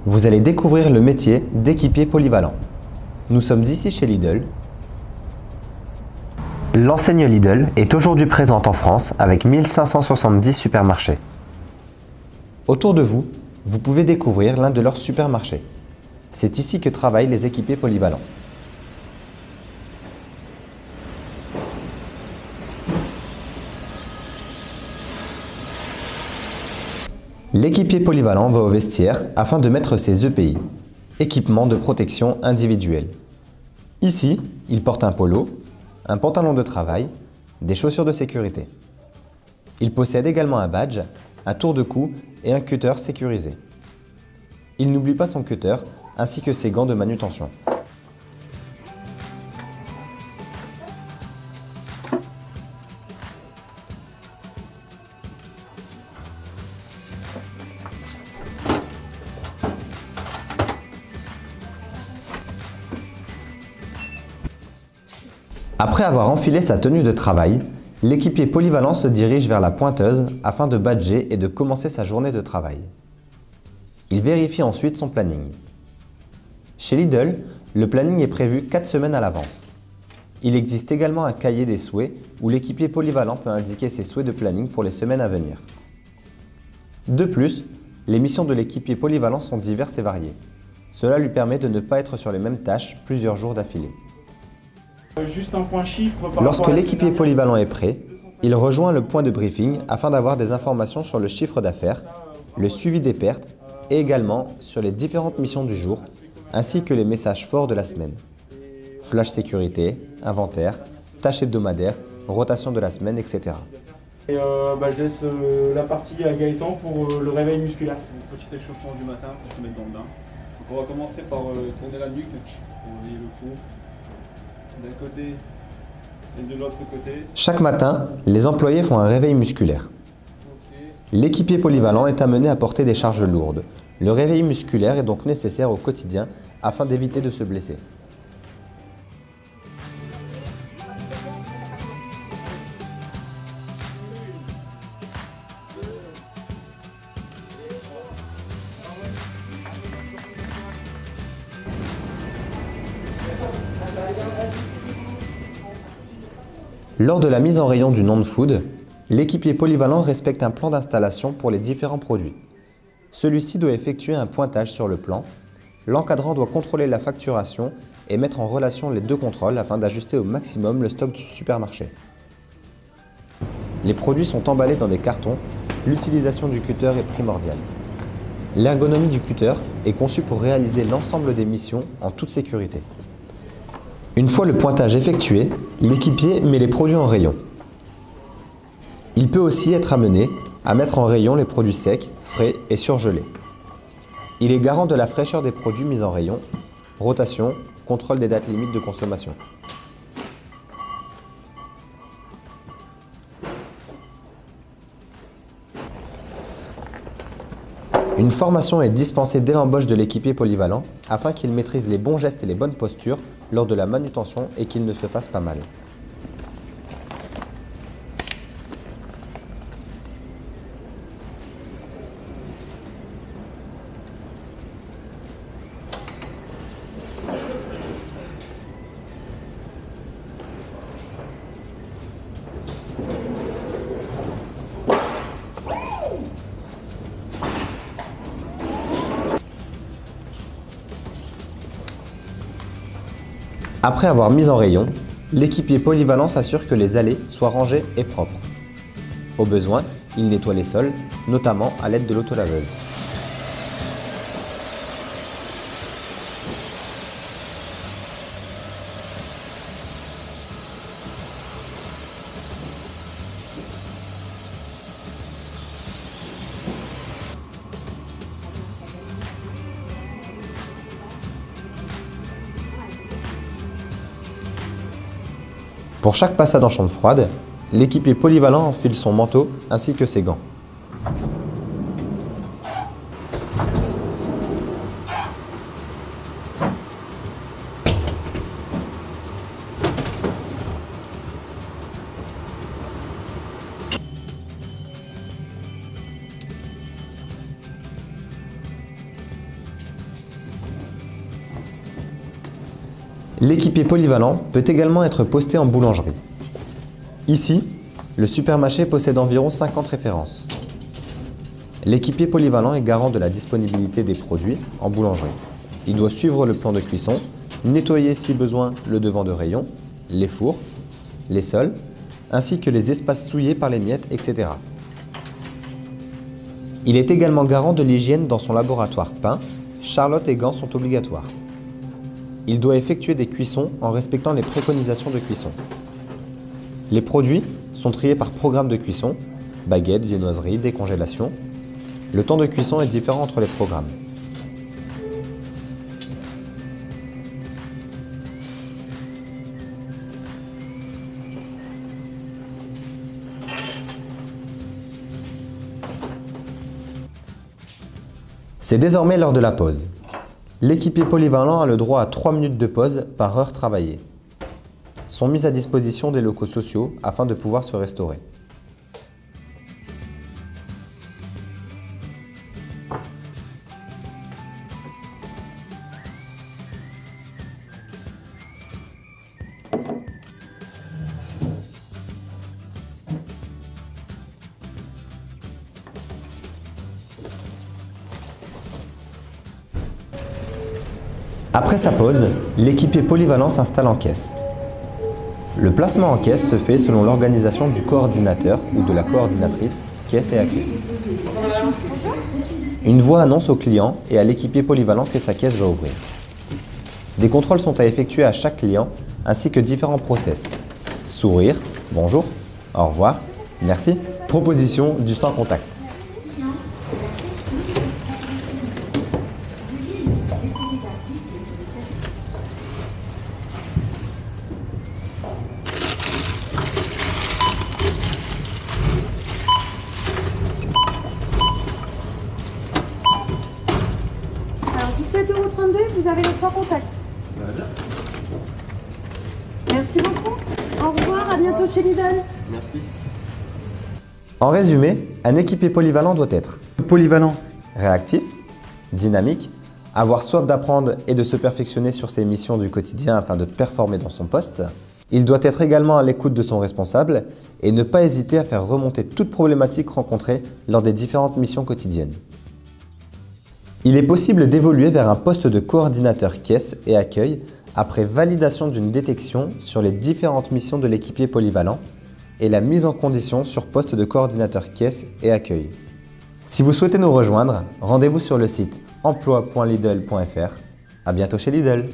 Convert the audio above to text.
Vous allez découvrir le métier d'équipier polyvalent. Nous sommes ici chez Lidl. L'enseigne Lidl est aujourd'hui présente en France avec 1570 supermarchés. Autour de vous, vous pouvez découvrir l'un de leurs supermarchés. C'est ici que travaillent les équipiers polyvalents. L'équipier polyvalent va au vestiaire afin de mettre ses EPI, équipements de protection individuelle. Ici, il porte un polo, un pantalon de travail, des chaussures de sécurité. Il possède également un badge, un tour de cou et un cutter sécurisé. Il n'oublie pas son cutter ainsi que ses gants de manutention. Après avoir enfilé sa tenue de travail, l'équipier polyvalent se dirige vers la pointeuse afin de badger et de commencer sa journée de travail. Il vérifie ensuite son planning. Chez Lidl, le planning est prévu 4 semaines à l'avance. Il existe également un cahier des souhaits où l'équipier polyvalent peut indiquer ses souhaits de planning pour les semaines à venir. De plus, les missions de l'équipier polyvalent sont diverses et variées. Cela lui permet de ne pas être sur les mêmes tâches plusieurs jours d'affilée. Juste un point chiffre Lorsque l'équipier polyvalent est prêt, il rejoint le point de briefing afin d'avoir des informations sur le chiffre d'affaires, le suivi des pertes et également sur les différentes missions du jour, ainsi que les messages forts de la semaine. Flash sécurité, inventaire, tâches hebdomadaires, rotation de la semaine, etc. Et je laisse la partie à Gaëtan pour le réveil musculaire. Petit échauffement du matin pour se mettre dans le bain. Donc on va commencer par tourner la nuque pour réveiller le cou d'un côté et de l'autre côté. Chaque matin, les employés font un réveil musculaire. L'équipier polyvalent est amené à porter des charges lourdes. Le réveil musculaire est donc nécessaire au quotidien afin d'éviter de se blesser. Lors de la mise en rayon du non-food, l'équipier polyvalent respecte un plan d'installation pour les différents produits. Celui-ci doit effectuer un pointage sur le plan. L'encadrant doit contrôler la facturation et mettre en relation les deux contrôles afin d'ajuster au maximum le stock du supermarché. Les produits sont emballés dans des cartons. L'utilisation du cutter est primordiale. L'ergonomie du cutter est conçue pour réaliser l'ensemble des missions en toute sécurité. Une fois le pointage effectué, l'équipier met les produits en rayon. Il peut aussi être amené à mettre en rayon les produits secs, frais et surgelés. Il est garant de la fraîcheur des produits mis en rayon, rotation, contrôle des dates limites de consommation. Une formation est dispensée dès l'embauche de l'équipier polyvalent afin qu'il maîtrise les bons gestes et les bonnes postures lors de la manutention et qu'il ne se fasse pas mal. Après avoir mis en rayon, l'équipier polyvalent s'assure que les allées soient rangées et propres. Au besoin, il nettoie les sols, notamment à l'aide de l'autolaveuse. Pour chaque passade en chambre froide, l'équipier polyvalent enfile son manteau ainsi que ses gants. L'équipier polyvalent peut également être posté en boulangerie. Ici, le supermarché possède environ 50 références. L'équipier polyvalent est garant de la disponibilité des produits en boulangerie. Il doit suivre le plan de cuisson, nettoyer si besoin le devant de rayon, les fours, les sols, ainsi que les espaces souillés par les miettes, etc. Il est également garant de l'hygiène dans son laboratoire pain. Charlotte et gants sont obligatoires. Il doit effectuer des cuissons en respectant les préconisations de cuisson. Les produits sont triés par programme de cuisson, baguettes, viennoiseries, décongélation. Le temps de cuisson est différent entre les programmes. C'est désormais l'heure de la pause. L'équipier polyvalent a le droit à 3 minutes de pause par heure travaillée. Sont mises à disposition des locaux sociaux afin de pouvoir se restaurer. Après sa pause, l'équipier polyvalent s'installe en caisse. Le placement en caisse se fait selon l'organisation du coordinateur ou de la coordinatrice caisse et accueil. Une voix annonce au client et à l'équipier polyvalent que sa caisse va ouvrir. Des contrôles sont à effectuer à chaque client ainsi que différents process. Sourire, bonjour, au revoir, merci, proposition du sans contact. Alors 17,32 €, vous avez le sans contact. Merci beaucoup. Au revoir, à bientôt chez Lidl. Merci. En résumé, un équipier polyvalent doit être Polyvalent. réactif, dynamique, avoir soif d'apprendre et de se perfectionner sur ses missions du quotidien afin de performer dans son poste. Il doit être également à l'écoute de son responsable et ne pas hésiter à faire remonter toute problématique rencontrée lors des différentes missions quotidiennes. Il est possible d'évoluer vers un poste de coordinateur caisse et accueil après validation d'une détection sur les différentes missions de l'équipier polyvalent et la mise en condition sur poste de coordinateur caisse et accueil. Si vous souhaitez nous rejoindre, rendez-vous sur le site emploi.lidl.fr. À bientôt chez Lidl.